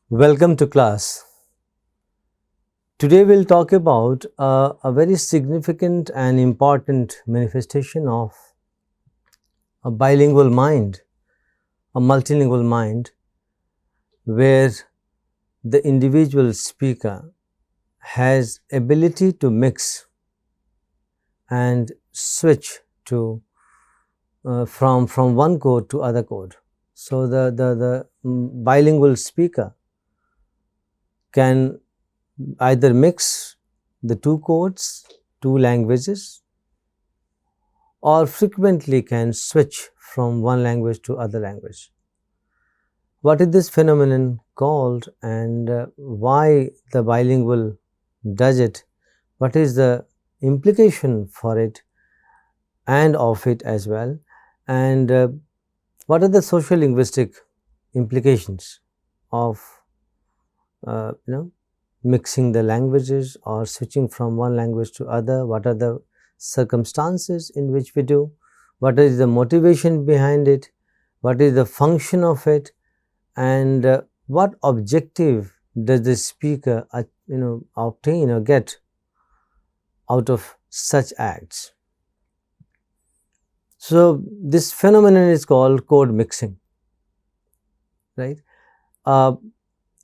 Welcome to class. Today we'll talk about a very significant and important manifestation of a bilingual mind, a multilingual mind, where the individual speaker has ability to mix and switch to from one code to other code. So the bilingual speaker can either mix the two codes, two languages, or frequently can switch from one language to other language. What is this phenomenon called, and why the bilingual does it? What is the implication for it and of it as well? And what are the sociolinguistic implications of mixing the languages or switching from one language to other? What are the circumstances in which we do? What is the motivation behind it? What is the function of it? And what objective does the speaker obtain or get out of such acts? So this phenomenon is called code mixing, right?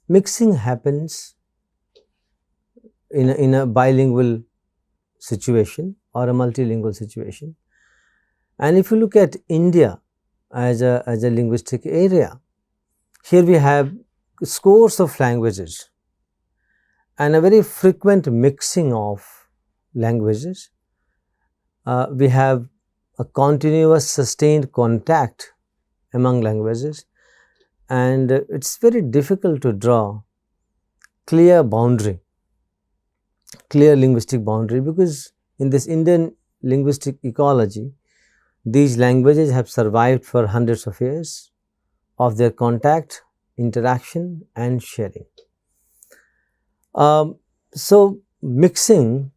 Mixing happens in a bilingual situation or a multilingual situation. And if you look at India as a linguistic area, here we have scores of languages and a very frequent mixing of languages. We have a continuous sustained contact among languages, and it's very difficult to draw clear linguistic boundary, because in this Indian linguistic ecology, these languages have survived for hundreds of years of their contact, interaction and sharing. So mixing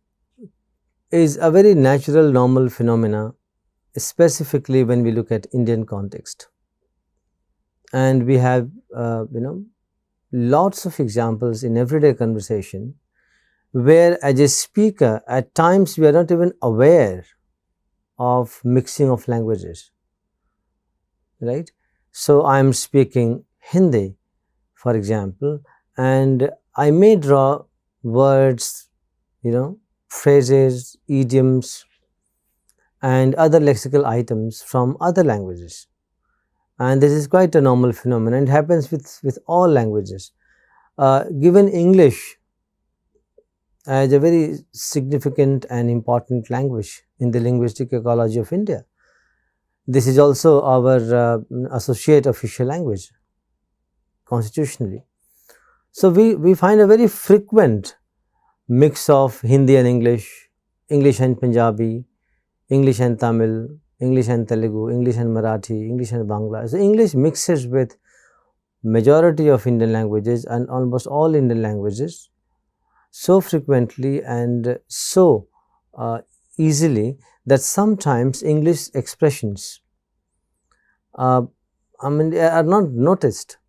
is a very natural, normal phenomena, specifically when we look at Indian context. And we have lots of examples in everyday conversation where, as a speaker, at times we are not even aware of mixing of languages, right? So I am speaking Hindi, for example, and I may draw words, phrases, idioms and other lexical items from other languages. And this is quite a normal phenomenon. It happens with all languages. Given English as a very significant and important language in the linguistic ecology of India, this is also our associate official language constitutionally. So we find a very frequent mix of Hindi and English, English and Punjabi, English and Tamil, English and Telugu, English and Marathi, English and Bangla. So English mixes with majority of Indian languages and almost all Indian languages so frequently and so easily that sometimes English expressions are not noticed.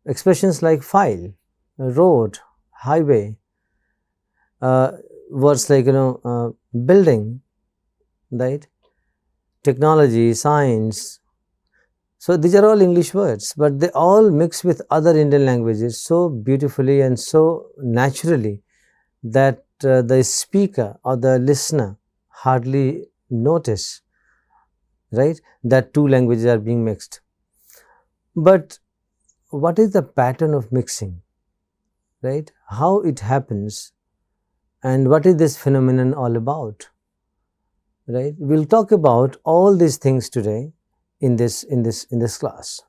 Expressions like file, road, highway, words like building, right? Technology, science. So these are all English words, but they all mix with other Indian languages so beautifully and so naturally that the speaker or the listener hardly notice, right, that two languages are being mixed. But what is the pattern of mixing, right? How it happens, and what is this phenomenon all about? Right? We'll talk about all these things today in this class.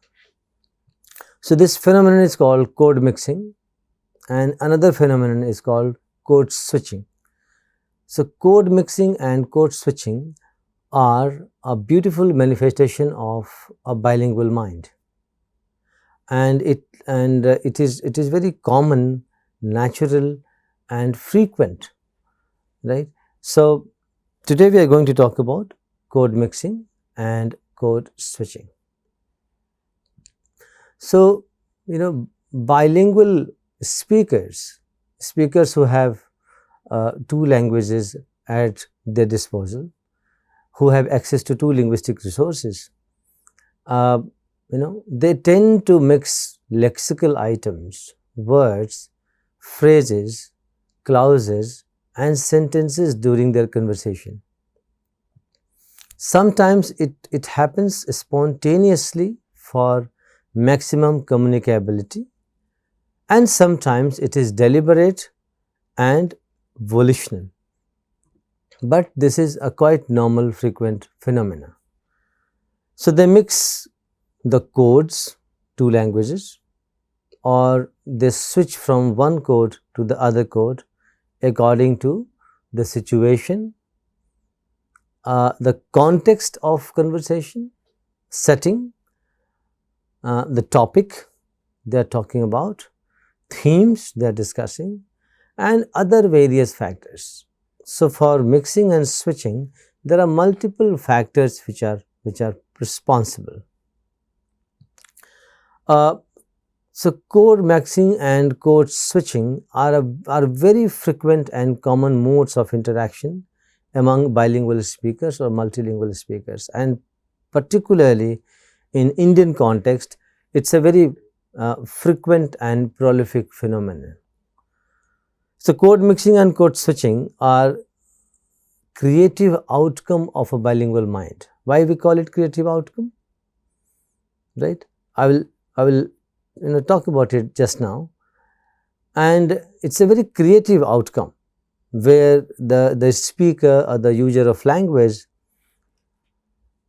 So this phenomenon is called code mixing, and another phenomenon is called code switching. So code mixing and code switching are a beautiful manifestation of a bilingual mind, and it is very common, natural and frequent, right? So today we are going to talk about code mixing and code switching. So bilingual speakers who have two languages at their disposal, who have access to two linguistic resources, they tend to mix lexical items, words, phrases, clauses and sentences during their conversation. Sometimes it happens spontaneously for maximum communicability, and sometimes it is deliberate and volitional. But this is a quite normal, frequent phenomena. So they mix the codes, two languages, or they switch from one code to the other code according to the situation, the context of conversation, setting, the topic they are talking about, themes they are discussing, and other various factors. So for mixing and switching, there are multiple factors which are responsible. So code mixing and code switching are very frequent and common modes of interaction among bilingual speakers or multilingual speakers, and particularly in Indian context, it's a very frequent and prolific phenomenon. So code mixing and code switching are creative outcome of a bilingual mind. Why we call it creative outcome? Right? I will talk about it just now, and it's a very creative outcome where the speaker or the user of language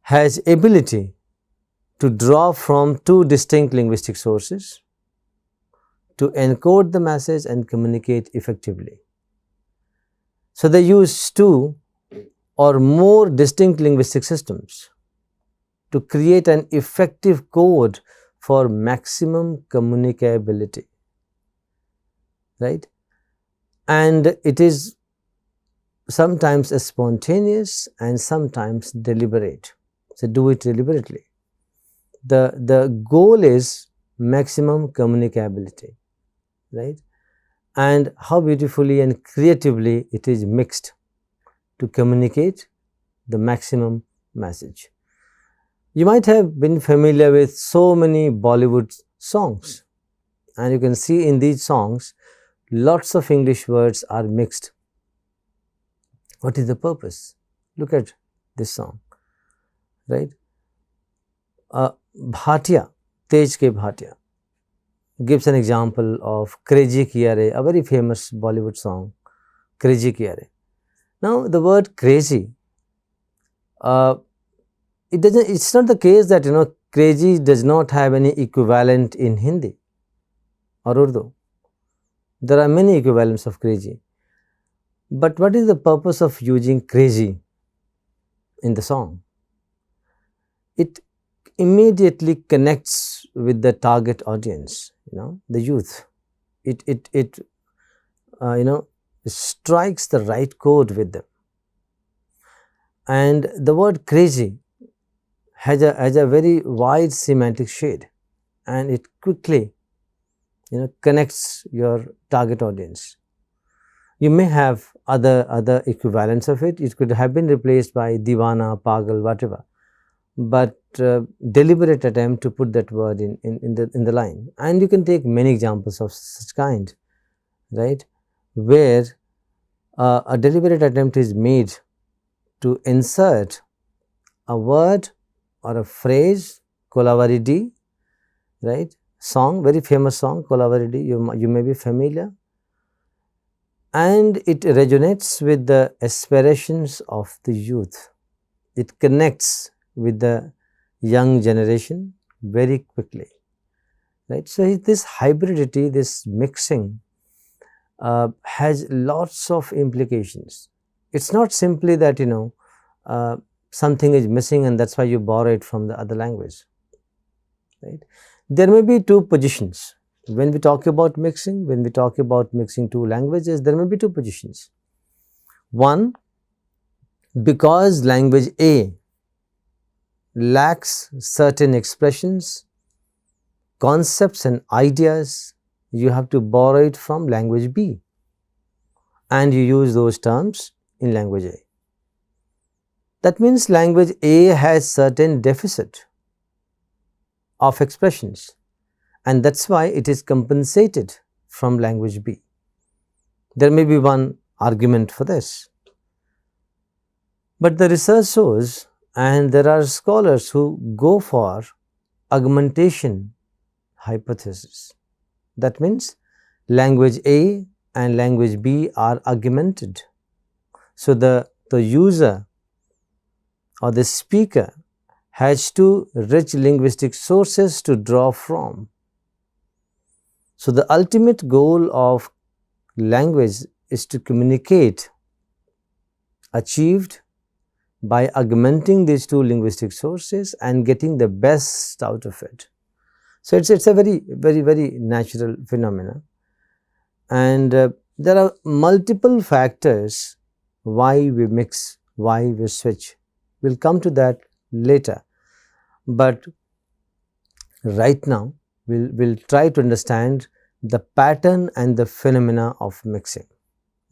has ability to draw from two distinct linguistic sources to encode the message and communicate effectively. So they use two or more distinct linguistic systems to create an effective code for maximum communicability, right? And it is sometimes spontaneous and sometimes deliberate. So do it deliberately. The goal is maximum communicability, right? And how beautifully and creatively it is mixed to communicate the maximum message. You might have been familiar with so many Bollywood songs, and you can see in these songs lots of English words are mixed. What is the purpose? Look at this song, right? Bhatia, Tej Ke Bhatia, gives an example of Crazy Kiya Re, a very famous Bollywood song, Crazy Kiya Re. Now the word crazy, it's not the case that crazy does not have any equivalent in Hindi or Urdu. There are many equivalents of crazy. But what is the purpose of using crazy in the song? It immediately connects with the target audience, the youth. It strikes the right chord with them. And the word crazy has a very wide semantic shade, and it quickly connects your target audience. You may have other equivalents of it. It could have been replaced by Diwana, Pagal, whatever, but deliberate attempt to put that word in the line. And you can take many examples of such kind, right, where a deliberate attempt is made to insert a word or a phrase, Kolavaridi, right, song, very famous song, Kolavaridi, you may be familiar, and it resonates with the aspirations of the youth. It connects with the young generation very quickly, right. So this hybridity, this mixing has lots of implications. It's not simply that something is missing and that's why you borrow it from the other language, right. There may be two positions. When we talk about mixing, when we talk about mixing two languages, there may be two positions. One, because language A lacks certain expressions, concepts and ideas you have to borrow it from language B, and you use those terms in language A. That means language A has certain deficit of expressions, and that's why it is compensated from language B. There may be one argument for this, but the research shows, and there are scholars who go for augmentation hypothesis. That means language A and language B are augmented. So, the user or the speaker has two rich linguistic sources to draw from. So, the ultimate goal of language is to communicate, achieved by augmenting these two linguistic sources and getting the best out of it. So, it is a very natural phenomena, and there are multiple factors why we mix, why we switch. We will come to that later, but right now we will try to understand the pattern and the phenomena of mixing,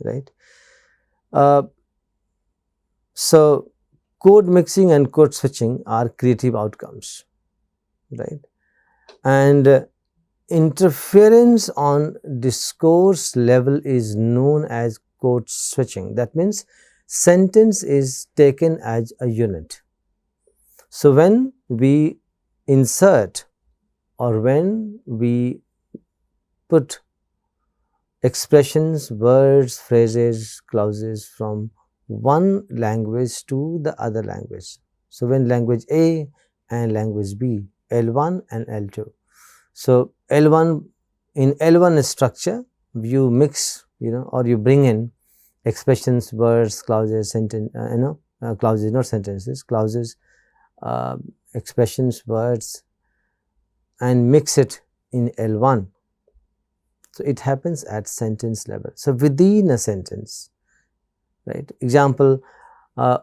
right. So, code mixing and code switching are creative outcomes, right, and interference on discourse level is known as code switching. That means sentence is taken as a unit. So, when we insert or when we put expressions, words, phrases, clauses from one language to the other language. So, when language A and language B, L1 and L2. So, L1 in L1 structure you mix, or you bring in expressions, words, clauses, sentence, clauses, not sentences, clauses, expressions, words, and mix it in L1. So, it happens at sentence level. So, within a sentence, right. Example,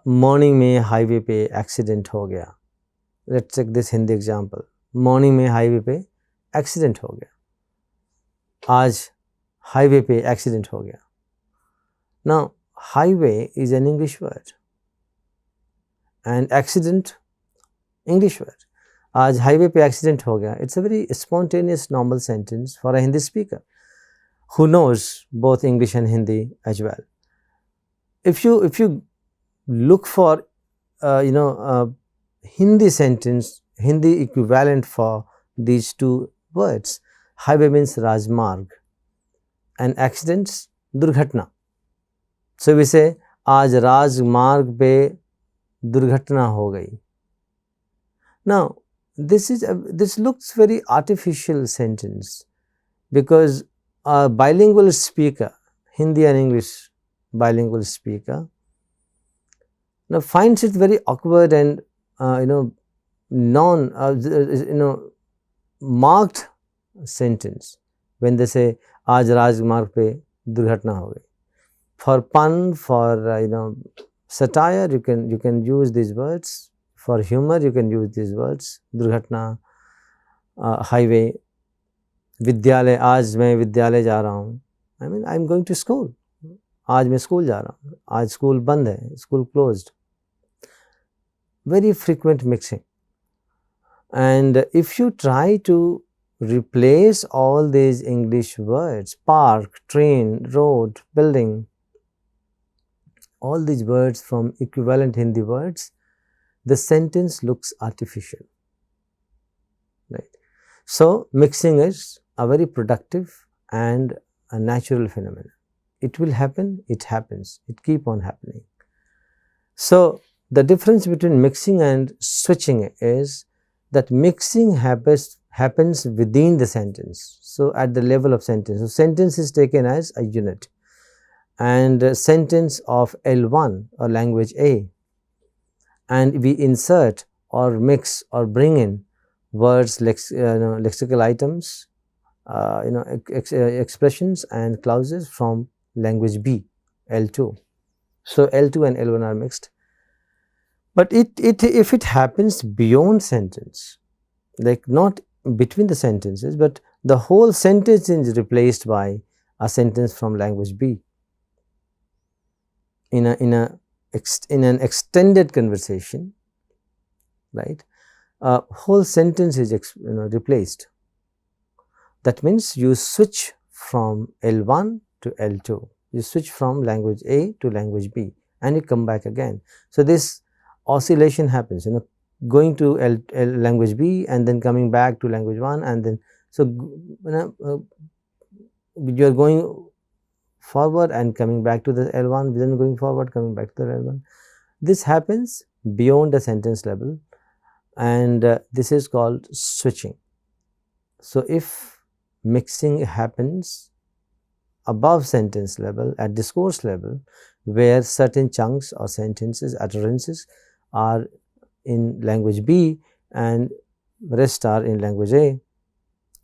morning mein highway pe accident ho gaya. Let's check this Hindi example. Morning mein highway pe accident ho gaya. Aaj highway pe accident ho gaya. Now, highway is an English word and accident English word. Aaj highway pe accident ho gaya. It's a very spontaneous normal sentence for a Hindi speaker who knows both English and Hindi as well. If you look for Hindi sentence, Hindi equivalent for these two words, highway means Rajmarg and accidents Durghatna. So, we say aaj Rajmarg pe Durghatna ho gayi. Now, this looks very artificial sentence because a bilingual speaker, Hindi and English bilingual speaker, now finds it very awkward and marked sentence when they say aaj Rajmarg pe durghatna ho gayi. For pun, for satire, you can use these words. For humor, you can use these words. Durghatna, highway, vidyalay. Aaj main vidyalay ja raha hu. I mean, I am going to school. Aaj main school ja raha hu. Aaj school band hai. School closed. Very frequent mixing. And if you try to replace all these English words, park, train, road, building, all these words from equivalent Hindi words, the sentence looks artificial, right. So, mixing is a very productive and a natural phenomenon. It will happen, it happens, it keep on happening. So, the difference between mixing and switching is that mixing happens within the sentence. So, at the level of sentence. So, sentence is taken as a unit, and a sentence of L1 or language A, and we insert or mix or bring in words, lexical items, expressions and clauses from language B, L2. So, L2 and L1 are mixed. But if it happens beyond sentence, like not between the sentences, but the whole sentence is replaced by a sentence from language B. In an extended conversation, right, a whole sentence is replaced. That means you switch from L1 to L2, you switch from language A to language B, and you come back again. So, this oscillation happens, going to language B and then coming back to language 1, and then so you are going forward and coming back to the L1, then going forward, coming back to the L1. This happens beyond the sentence level, and this is called switching. So, if mixing happens above sentence level, at discourse level, where certain chunks or sentences, utterances are in language B and rest are in language A,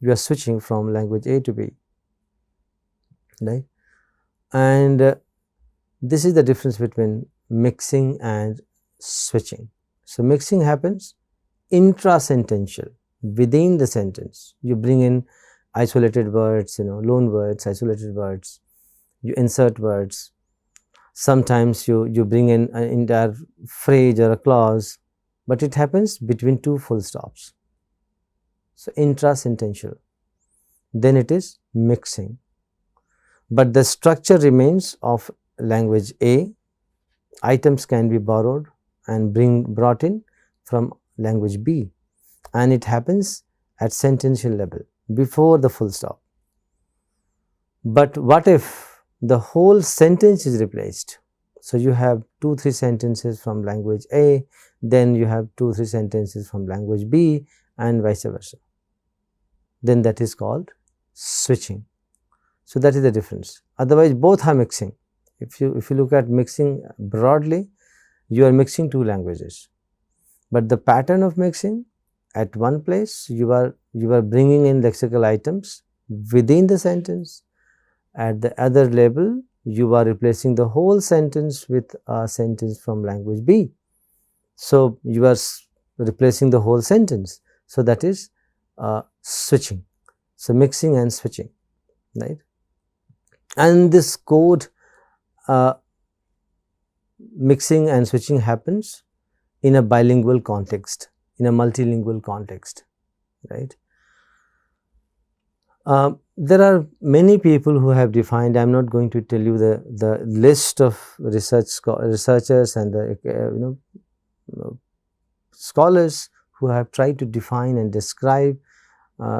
you are switching from language A to B, right. And this is the difference between mixing and switching. So, mixing happens intrasentential, within the sentence. You bring in isolated words, loan words, isolated words, you insert words. Sometimes you bring in an entire phrase or a clause, but it happens between two full stops. So, intrasentential. Then it is mixing, but the structure remains of language A. Items can be borrowed and brought in from language B, and it happens at sentential level before the full stop. But what if the whole sentence is replaced? So, you have 2-3 sentences from language A, then you have 2-3 sentences from language B, and vice versa. Then that is called switching. So, that is the difference. Otherwise, both are mixing. If you look at mixing broadly, you are mixing two languages, but the pattern of mixing, at one place you are bringing in lexical items within the sentence. At the other level, you are replacing the whole sentence with a sentence from language B. So, you are replacing the whole sentence. So, that is switching. So, mixing and switching, right. And this code mixing and switching happens in a bilingual context, in a multilingual context, right. There are many people who have defined. I am not going to tell you the list of researchers and the scholars who have tried to define and describe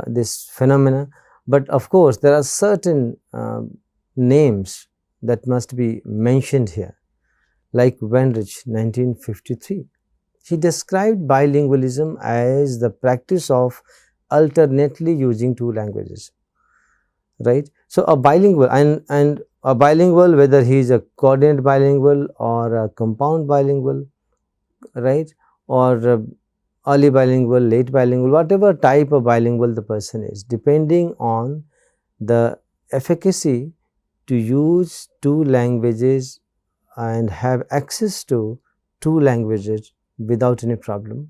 this phenomena, but of course, there are certain names that must be mentioned here, like Wenrich, 1953. He described bilingualism as the practice of alternately using two languages, right. So, a bilingual and a bilingual, whether he is a coordinate bilingual or a compound bilingual, right, or early bilingual, late bilingual, whatever type of bilingual the person is, depending on the efficacy to use two languages and have access to two languages without any problem.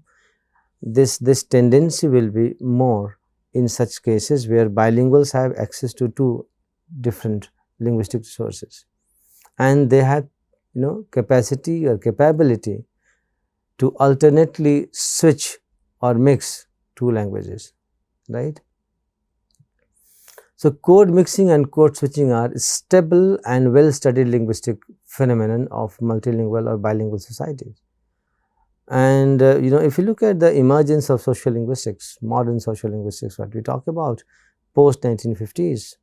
This tendency will be more in such cases where bilinguals have access to two different linguistic sources, and they have capacity or capability to alternately switch or mix two languages, right. So, code mixing and code switching are stable and well studied linguistic phenomenon of multilingual or bilingual societies. And if you look at the emergence of sociolinguistics, modern sociolinguistics, what we talk about post 1950s,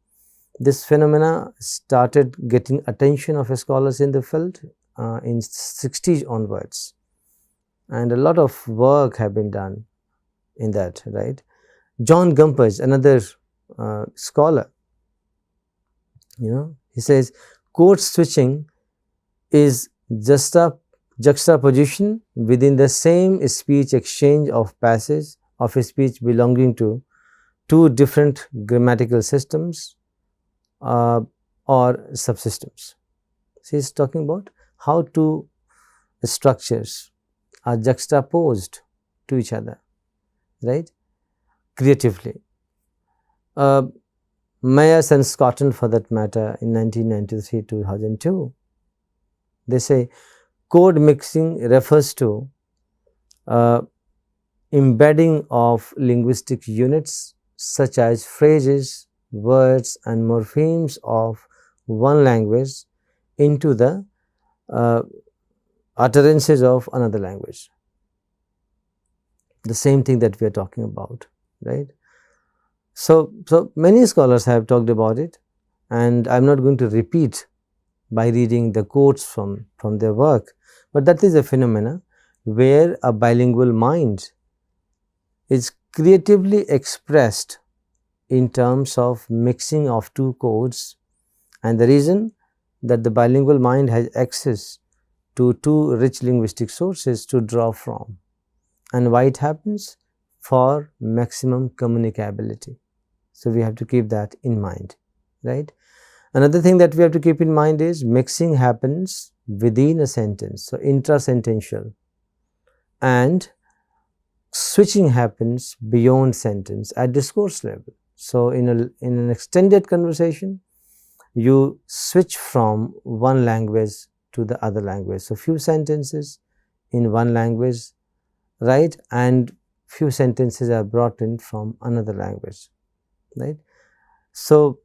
this phenomena started getting attention of scholars in the field in 60s onwards, and a lot of work have been done in that, right. John Gumpers, another scholar, he says code switching is just a juxtaposition within the same speech exchange of passage of a speech belonging to two different grammatical systems or subsystems. So, he is talking about how two structures are juxtaposed to each other, right, creatively. Uh, Myers and Scotton, for that matter, in 1993-2002, they say code mixing refers to embedding of linguistic units such as phrases, words and morphemes of one language into the utterances of another language. The same thing that we are talking about, right? So many scholars have talked about it, and I am not going to repeat by reading the quotes from their work, but that is a phenomena where a bilingual mind is creatively expressed in terms of mixing of two codes, and the reason that the bilingual mind has access to two rich linguistic sources to draw from, and why it happens? For maximum communicability. So, we have to keep that in mind, right. Another thing that we have to keep in mind is mixing happens within a sentence, so intrasentential, and switching happens beyond sentence at discourse level. So, in an extended conversation, you switch from one language to the other language. So, few sentences in one language, right, and few sentences are brought in from another language, right. So,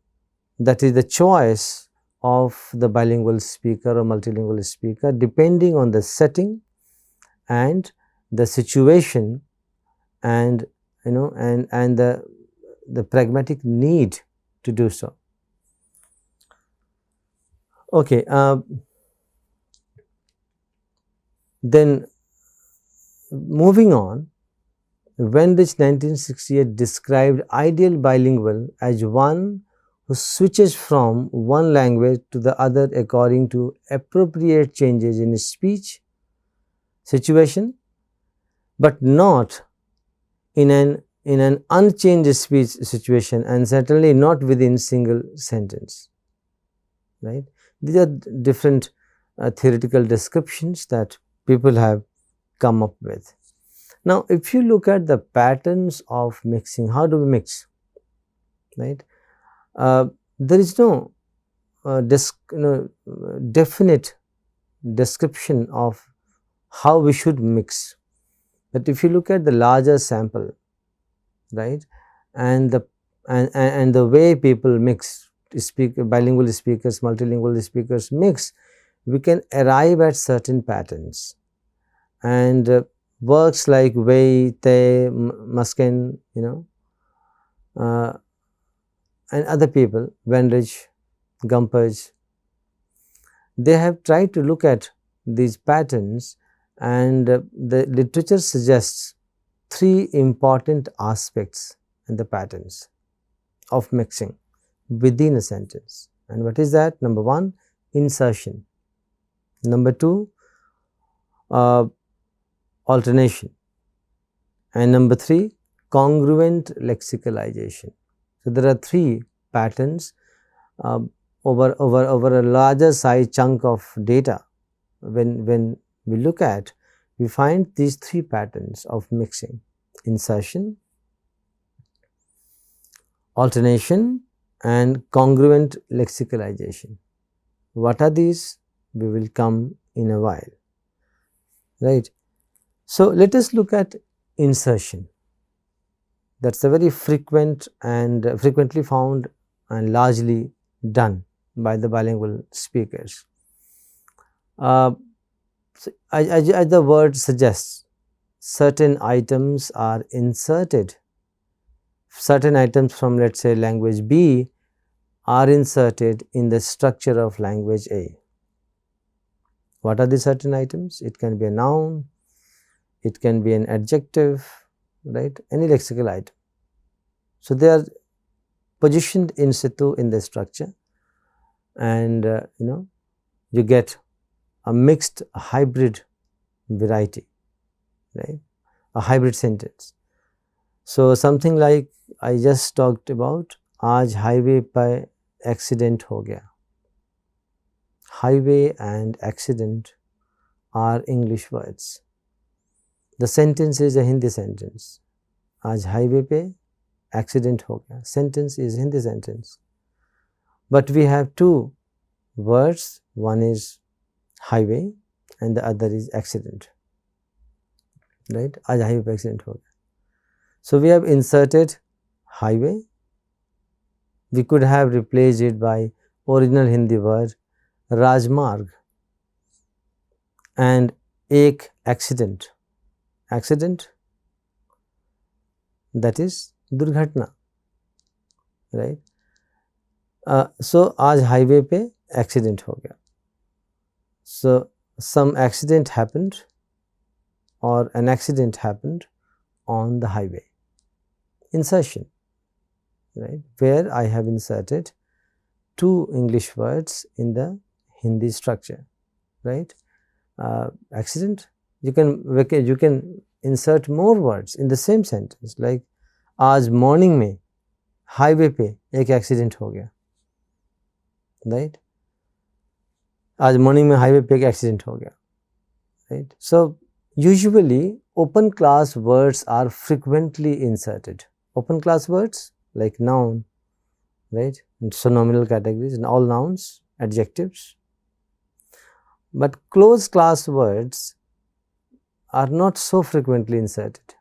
that is the choice of the bilingual speaker or multilingual speaker depending on the setting and the situation, and and the pragmatic need to do so. Okay, then moving on, Wenrich 1968 described ideal bilingual as one who switches from one language to the other according to appropriate changes in speech, situation, but not in an unchanged speech situation, and certainly not within single sentence, right. These are different theoretical descriptions that people have come up with. Now, if you look at the patterns of mixing, how do we mix, right? There is no definite description of how we should mix, but if you look at the larger sample, right, and the way people mix, bilingual speakers, multilingual speakers mix, we can arrive at certain patterns, and works like Wei, Te, Muskin, and other people, Wenrich, Gumpage, they have tried to look at these patterns, and the literature suggests three important aspects in the patterns of mixing within a sentence. And what is that? Number one, insertion. Number two, alternation. And number three, congruent lexicalization. So, there are three patterns over a larger size chunk of data. When we look at, we find these three patterns of mixing: insertion, alternation, and congruent lexicalization. What are these? We will come in a while, right. So, let us look at insertion. That is a very frequent and frequently found and largely done by the bilingual speakers. So as the word suggests, certain items are inserted, certain items from, let us say, language B are inserted in the structure of language A. What are the certain items? It can be a noun, it can be an adjective, right, any lexical item. So, they are positioned in situ in the structure, and you get a mixed hybrid variety, right, a hybrid sentence. So, something like I just talked about, आज highway पर accident हो गया. Highway and accident are English words. The sentence is a Hindi sentence. आज highway पे accident हो गया, sentence is Hindi sentence. But we have two words, one is highway and the other is accident, right? आज highway पे accident हो गया. So we have inserted highway. We could have replaced it by original Hindi word Rajmarg and एक accident. Accident, that is दुर्घटना, right? So आज highway पे accident हो गया. So some accident happened or an accident happened on the highway. Insertion, right, where I have inserted two English words in the Hindi structure, right? Accident, you can insert more words in the same sentence, like आज morning में highway पे एक accident हो गया, right? आज morning में highway पे एक accident हो गया, right? So usually open class words are frequently inserted. Open class words like noun, right? So nominal categories and all nouns, adjectives. But closed class words are not so frequently inserted,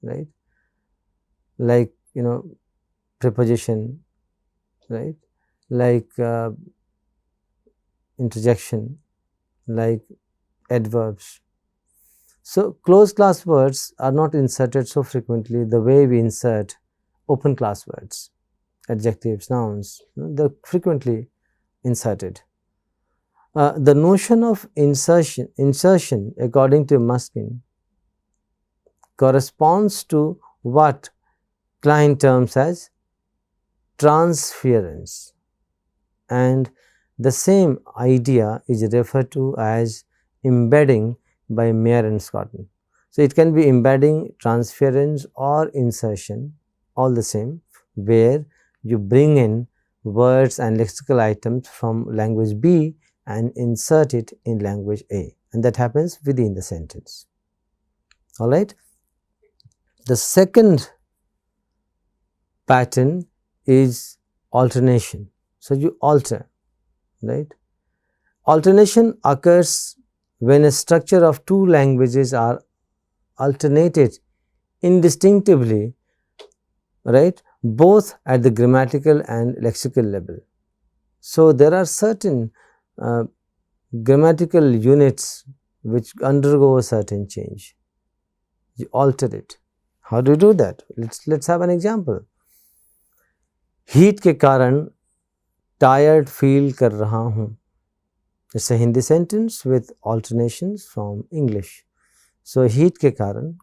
right? Like, you know, preposition, right? Like interjection, like adverbs. So closed class words are not inserted so frequently the way we insert open class words, adjectives, nouns, they're frequently inserted. The notion of insertion according to Muskin corresponds to what Klein terms as transference, and the same idea is referred to as embedding by Mayer and Scotton. So it can be embedding, transference or insertion, all the same, where you bring in words and lexical items from language B and insert it in language A, and that happens within the sentence. All right. The second pattern is alternation. So you alter, right? Alternation occurs when a structure of two languages are alternated indistinctively, right, both at the grammatical and lexical level. So there are certain grammatical units which undergo a certain change. You alter it. How do you do that? Let's have an example. Heat के कारण tired feel कर रहा हूँ. It's a Hindi sentence with alternations from English. So heat के कारण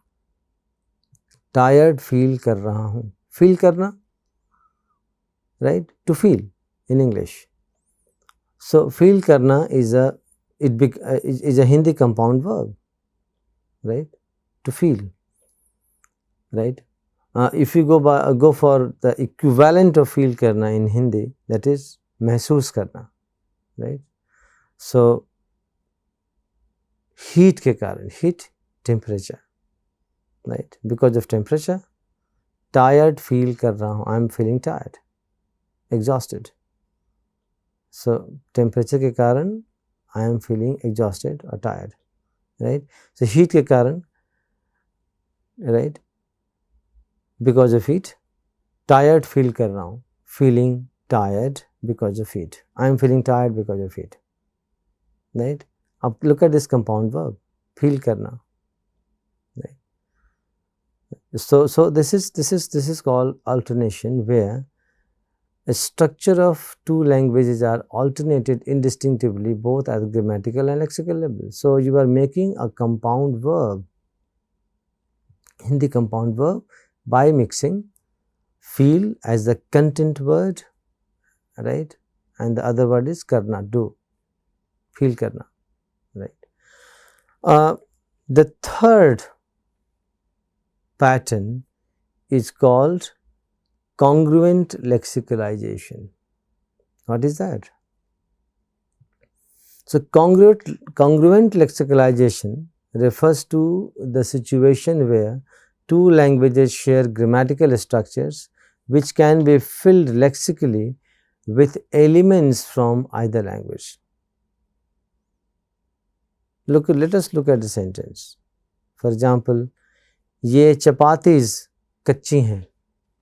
tired feel कर रहा हूँ. Feel करना, right? To feel in English. So feel करना is a Hindi compound verb, right? To feel, right? If you go for the equivalent of feel करना in Hindi, that is महसूस करना, right? So heat के कारण, heat, temperature, right? Because of temperature, tired feel कर रहा हूँ. I am feeling tired, exhausted. So temperature के कारण I am feeling exhausted or tired, right? So heat के कारण, right? Because of heat, tired feel कर रहा हूँ. Feeling tired because of heat. I am feeling tired because of heat, right? Now look at this compound verb, feel करना, right? So this is called alternation, where a structure of two languages are alternated indistinctively both at grammatical and lexical level. So you are making a compound verb, Hindi compound verb, by mixing feel as the content word, right, and the other word is karna, do, feel karna, right. The third pattern is called congruent lexicalization. What is that? So congruent lexicalization refers to the situation where two languages share grammatical structures which can be filled lexically with elements from either language. Let us look at the sentence. For example, ये chapatis कच्ची हैं.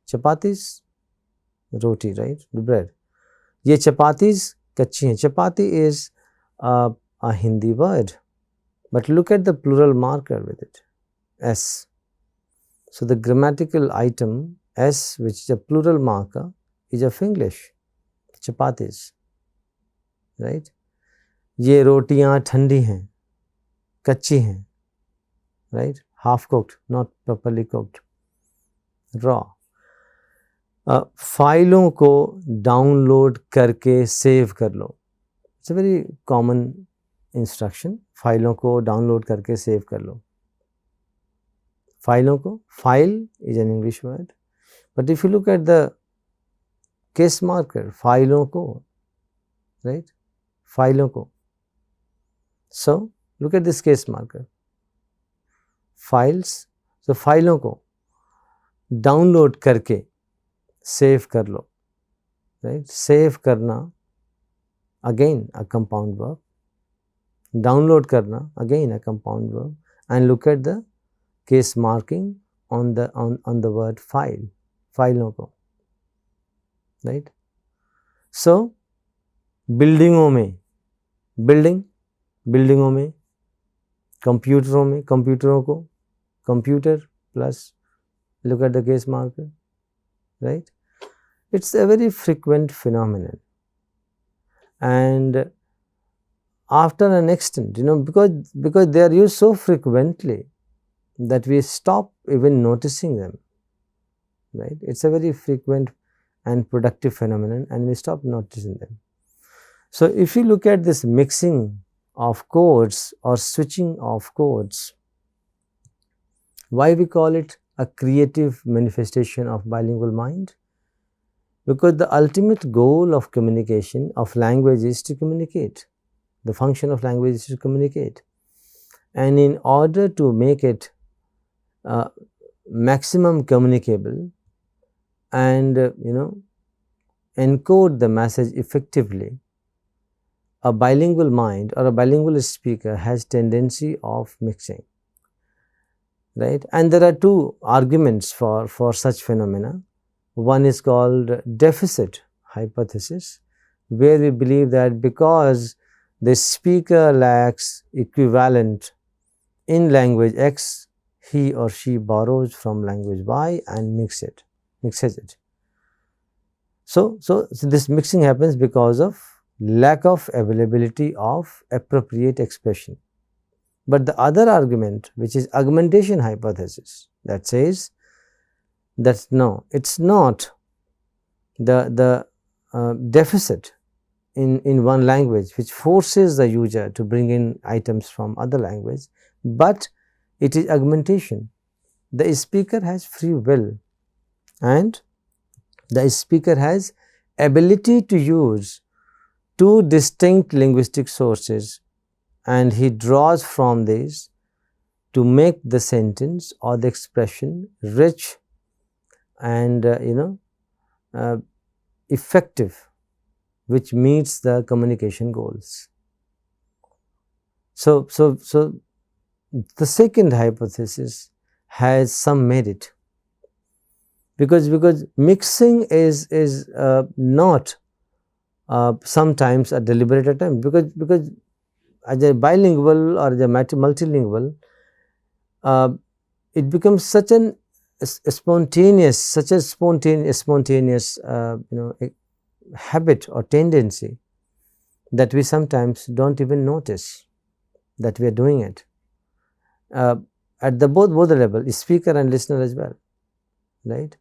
Chapatis, roti, right? The bread. ये chapatis कच्ची हैं. Chapati is a Hindi word, but look at the plural marker with it, S. So the grammatical item S, which is a plural marker, is of English, chapatis, right? ये रोटियां ठंडी हैं, कच्ची हैं, right? Half cooked, not properly cooked, raw. फाइलों को download करके save कर लो. It's a very common instruction. फाइलों को डाउनलोड करके सेव कर लो. फाइलों को, file is an English word, but if you look at the case marker, फाइलों को, राइट, फाइलों को. So look at this case marker, files. So फाइलों को डाउनलोड करके सेव कर लो, राइट. सेव करना, again a compound verb. Download करना, again a compound verb. And look at the case marking on the word file, फाइलों को, right. सो बिल्डिंगों में, बिल्डिंग, बिल्डिंगों में, कंप्यूटरों में, कंप्यूटरों को, computer plus look at the case marker, right. It's a very frequent phenomenon, and after an extent, because they are used so frequently that we stop even noticing them, right. It's a very frequent and productive phenomenon, and we stop noticing them. So if you look at this mixing of codes or switching of codes, why we call it a creative manifestation of bilingual mind? Because the ultimate goal of communication of language is to communicate. The function of language is to communicate, and in order to make it maximum communicable and encode the message effectively, a bilingual mind or a bilingual speaker has tendency of mixing, right. And there are two arguments for such phenomena. One is called deficit hypothesis, where we believe that because the speaker lacks equivalent in language X, he or she borrows from language Y and mixes it. So this mixing happens because of lack of availability of appropriate expression. But the other argument, which is augmentation hypothesis, that says that no, it's not the deficit in one language which forces the user to bring in items from other language, but it is augmentation. The speaker has free will, and the speaker has ability to use two distinct linguistic sources, and he draws from these to make the sentence or the expression rich and effective, which meets the communication goals. So the second hypothesis has some merit, because mixing is not sometimes a deliberate attempt, because as a bilingual or as a multilingual, it becomes such a spontaneous habit or tendency that we sometimes don't even notice that we are doing it at the both the level, speaker and listener as well, right.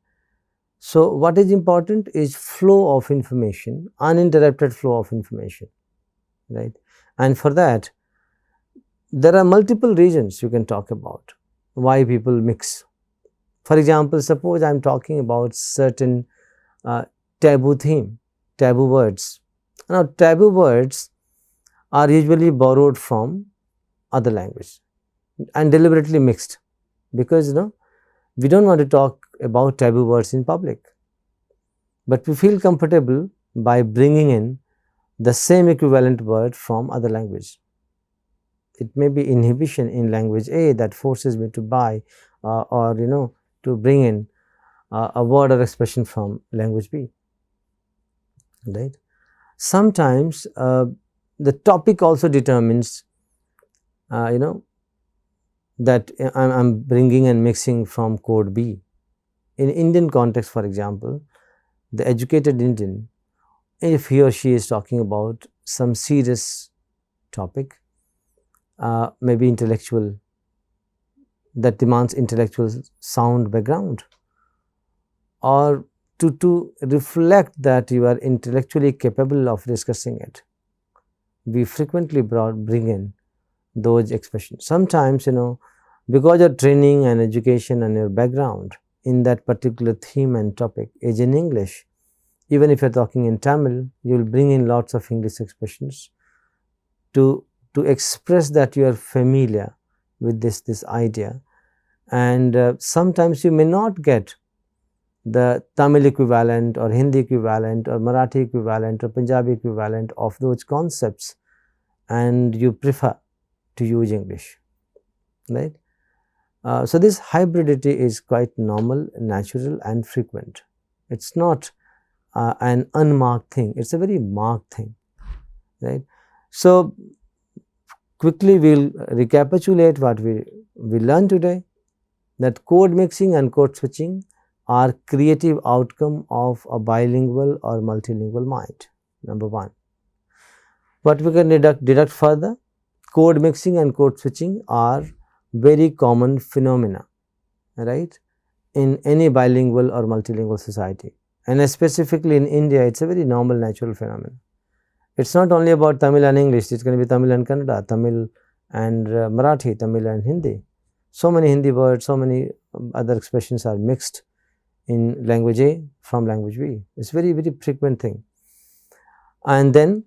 So what is important is flow of information, uninterrupted flow of information, right. And for that, there are multiple reasons you can talk about why people mix. For example, suppose I am talking about certain taboo theme, taboo words. Now, taboo words are usually borrowed from other language and deliberately mixed, because We don't want to talk about taboo words in public, but we feel comfortable by bringing in the same equivalent word from other language. It may be inhibition in language A that forces me to buy or to bring in a word or expression from language B, right. Sometimes the topic also determines that I am bringing and mixing from code B. In Indian context, for example, the educated Indian, if he or she is talking about some serious topic, maybe intellectual, that demands intellectual sound background, or to reflect that you are intellectually capable of discussing it, we frequently bring in those expressions. Sometimes, because your training and education and your background in that particular theme and topic is in English, even if you are talking in Tamil, you will bring in lots of English expressions to express that you are familiar with this idea. And sometimes you may not get the Tamil equivalent or Hindi equivalent or Marathi equivalent or Punjabi equivalent of those concepts, and you prefer to use English, right. So this hybridity is quite normal, natural and frequent. It's not an unmarked thing, it's a very marked thing, right. So quickly we'll recapitulate what we learned today, that code mixing and code switching are creative outcome of a bilingual or multilingual mind, number one. What we can deduct further, code mixing and code switching are very common phenomena, right, in any bilingual or multilingual society, and specifically in India, it's a very normal, natural phenomenon. It's not only about Tamil and English, it's going to be Tamil and Kannada, Tamil and Marathi, Tamil and Hindi. So many Hindi words, so many other expressions are mixed in language A from language B. It's very, very frequent thing. And then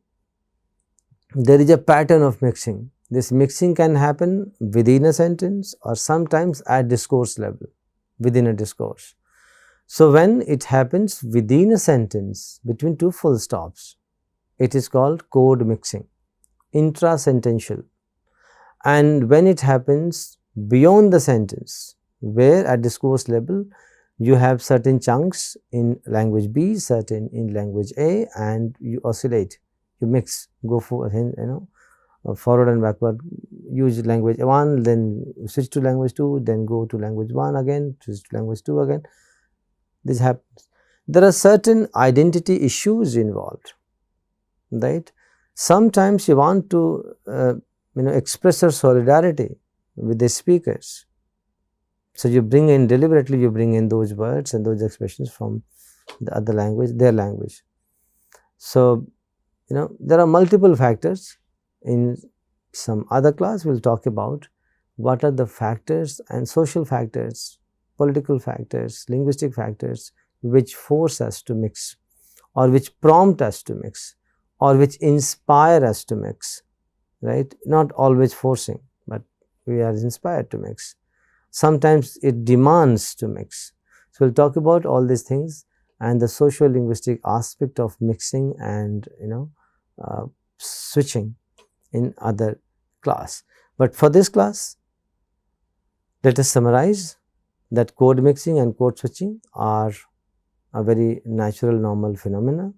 there is a pattern of mixing. This mixing can happen within a sentence or sometimes at discourse level, within a discourse. So when it happens within a sentence, between two full stops, it is called code mixing, intrasentential. And when it happens beyond the sentence, where at discourse level you have certain chunks in language B, certain in language A, and you oscillate, you mix, go for forward and backward, use language 1, then switch to language 2, then go to language 1 again, switch to language 2 again. This happens. There are certain identity issues involved, right. Sometimes you want to express your solidarity with the speakers. So you bring in, deliberately you bring in those words and those expressions from the other language, their language. So, there are multiple factors. In some other class, we will talk about what are the factors and social factors, political factors, linguistic factors which force us to mix, or which prompt us to mix, or which inspire us to mix, right. Not always forcing, but we are inspired to mix. Sometimes it demands to mix. So, we will talk about all these things and the sociolinguistic aspect of mixing and switching in other class. But for this class, let us summarize that code mixing and code switching are a very natural, normal phenomena.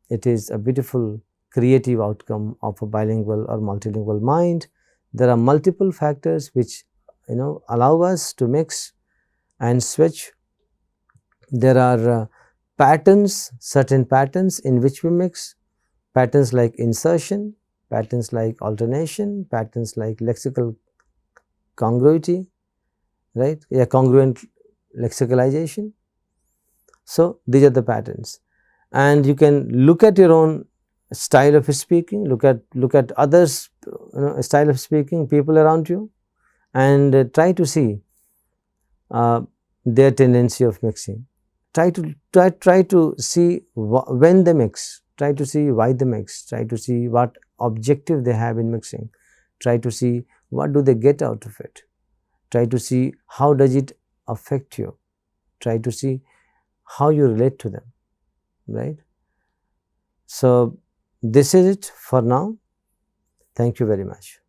It is a beautiful creative outcome of a bilingual or multilingual mind. There are multiple factors which allow us to mix and switch. There are patterns, certain patterns in which we mix, patterns like insertion, patterns like alternation, patterns like lexical congruity, right, congruent lexicalization. So these are the patterns, and you can look at your own style of speaking, look at others style of speaking, people around you, and try to see their tendency of mixing. Try to see when they mix, try to see why they mix, try to see what objective they have in mixing, try to see what do they get out of it, try to see how does it affect you. Try to see how you relate to them, right? So, this is it for now. Thank you very much.